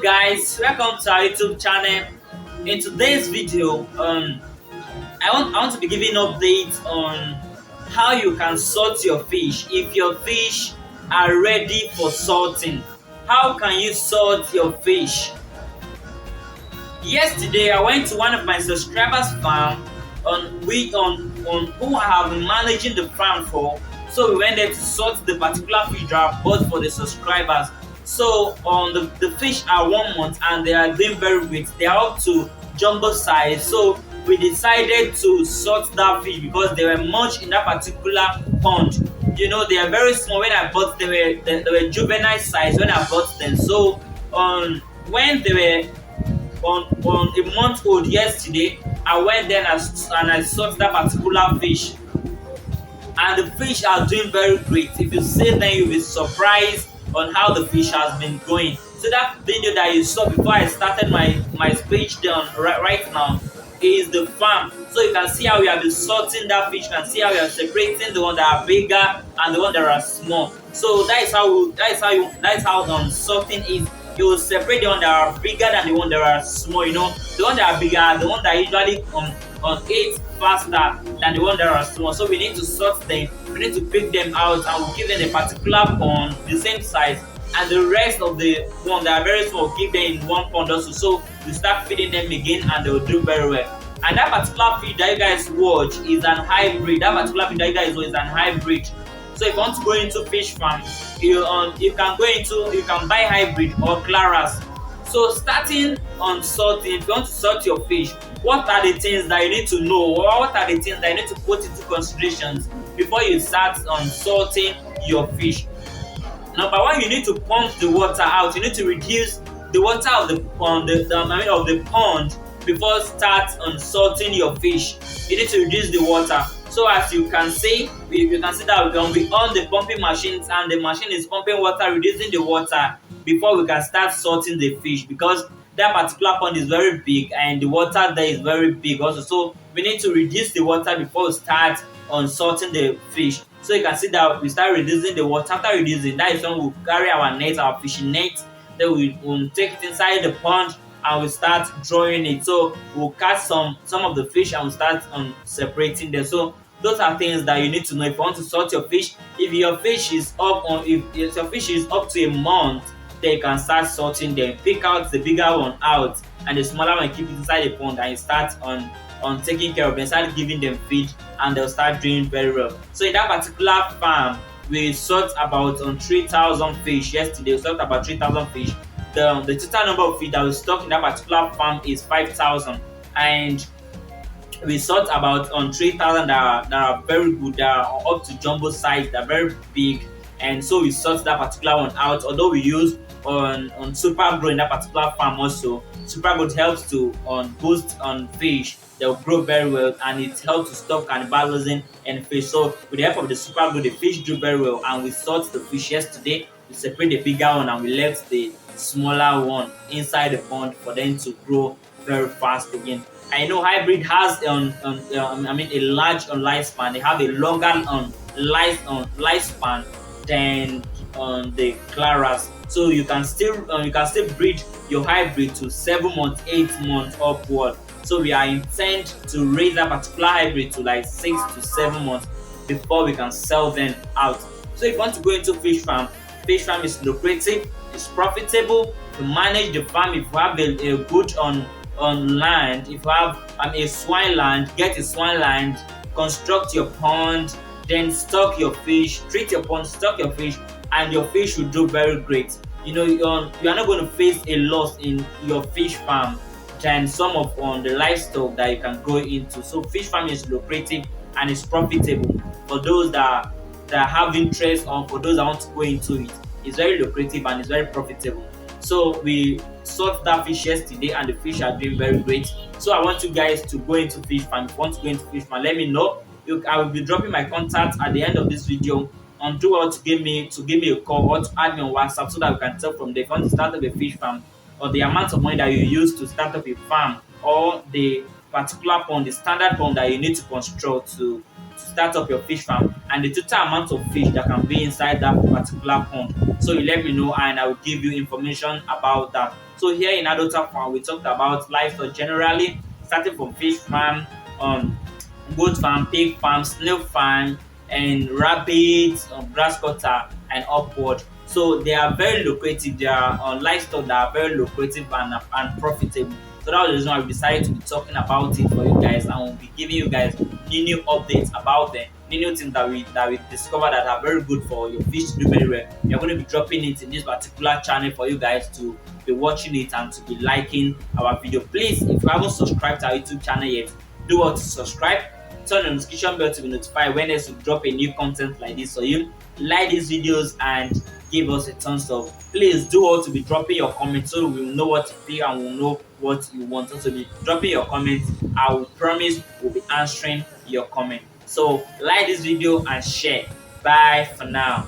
guys, welcome to our YouTube channel. In today's video, I want to be giving updates on how you can salt your fish. If your fish are ready for salting, how can you salt your fish? Yesterday, I went to one of my subscribers' farm on who I have been managing the farm for. So we went there to sort the particular fish that I bought for the subscribers. So the fish are 1 month and they are doing very great. They are up to jumbo size. So we decided to sort that fish because they were much in that particular pond. You know, they are very small. When I bought them, they were juvenile size when I bought them. So when they were on a month old yesterday, I went there and I saw that particular fish, and the fish are doing very great. If you see them, you'll be surprised on how the fish has been going. So that video that you saw before I started my speech down right now is the farm. So you can see how we have been sorting that fish. You can see how we are separating the ones that are bigger and the ones that are small. So that is how sorting is. You will separate the ones that are bigger than the ones that are small. You know, the ones that are bigger are the ones that usually eat faster than the ones that are small. So we need to sort them. We need to pick them out and we'll give them a particular pond, the same size, and the rest of the ones that are very small, keep them in one pond also. So you start feeding them again and they will do very well. And that particular feed that you guys watch is an hybrid. That particular feed that you guys watch is an hybrid. So if you want to go into fish farm, you can buy hybrid or claras. So starting on sorting, if you want to sort your fish, what are the things that you need to know, or what are the things that you need to put into considerations before you start on sorting your fish? Number one, you need to pump the water out. You need to reduce the water of the pond, of the pond before start on salting your fish. You need to reduce the water. So as you can see, you can see that we can be on the pumping machines and the machine is pumping water, reducing the water before we can start salting the fish, because that particular pond is very big and the water there is very big also. So we need to reduce the water before we start on salting the fish. So you can see that we start reducing the water. After reducing, that is when we carry our net, our fishing net, then we will take it inside the pond and we start drawing it. So we'll catch some of the fish and we'll start on separating them. So those are things that you need to know if you want to sort your fish. If your fish is up to a month, then you can start sorting them. Pick out the bigger one out and the smaller one keep it inside the pond, and you start on taking care of them, start giving them feed, and they'll start doing very well. So in that particular farm, we sort about 3,000 fish yesterday. We sort about 3,000 fish. The total number of fish that we stock in that particular farm is 5,000, and we sort about 3,000 that are very good, that are up to jumbo size, that are very big, and so we sort that particular one out. Although we use on super grow in that particular farm also. Super grow helps to boost on fish. They'll grow very well, and it helps to stop cannibalism in fish. So with the help of the super grow, the fish do very well, and we sort the fish yesterday. We separate the bigger one and we left the smaller one inside the pond for them to grow very fast again. I know hybrid has a large lifespan. They have a longer lifespan than the claras. So you can still breed your hybrid to 7 months, 8 months upward. So we are intent to raise that particular hybrid to like 6 to 7 months before we can sell them out. So if you want to go into fish farm is lucrative, it's profitable. To manage the farm, if you have a good on land, if you have a swine land, get a swine land, construct your pond, then stock your fish, treat your pond, stock your fish, and your fish will do very great. You know, you are not going to face a loss in your fish farm than some of the livestock that you can go into. So fish farm is lucrative and it's profitable for those that have interest, or for those that want to go into it. It's very lucrative and it's very profitable. So we sort that fish yesterday and the fish are doing very great. So I want you guys to go into fish farm. If you want to go into fish farm, let me know. I will be dropping my contact at the end of this video, and do well to give me a call or to add me on WhatsApp so that we can tell from there if you want to start up a fish farm, or the amount of money that you use to start up a farm, or the particular pond, the standard pond that you need to construct to start up your fish farm, and the total amount of fish that can be inside that particular pond. So you let me know and I will give you information about that. So here in Addota Farm, we talked about livestock generally, starting from fish farm, um, goat farm, pig farm, snail farm, and rabbits, grass cutter, and upward. So they are very lucrative. They are livestock that are very lucrative and profitable. So that was the reason why we decided to be talking about it for you guys, and we'll be giving you guys new updates about them, new things that we discover that are very good for your fish to do very well. We are going to be dropping it in this particular channel for you guys to be watching it and to be liking our video. Please, if you haven't subscribed to our YouTube channel yet, do what to subscribe, turn the notification bell to be notified when there's to drop a new content like this. So you like these videos and give us a thumbs up. Please do all to be dropping your comments so we will know what to feel and we'll know what you want us to be dropping your comments. I will promise we'll be answering your comment. So like this video and share. Bye for now.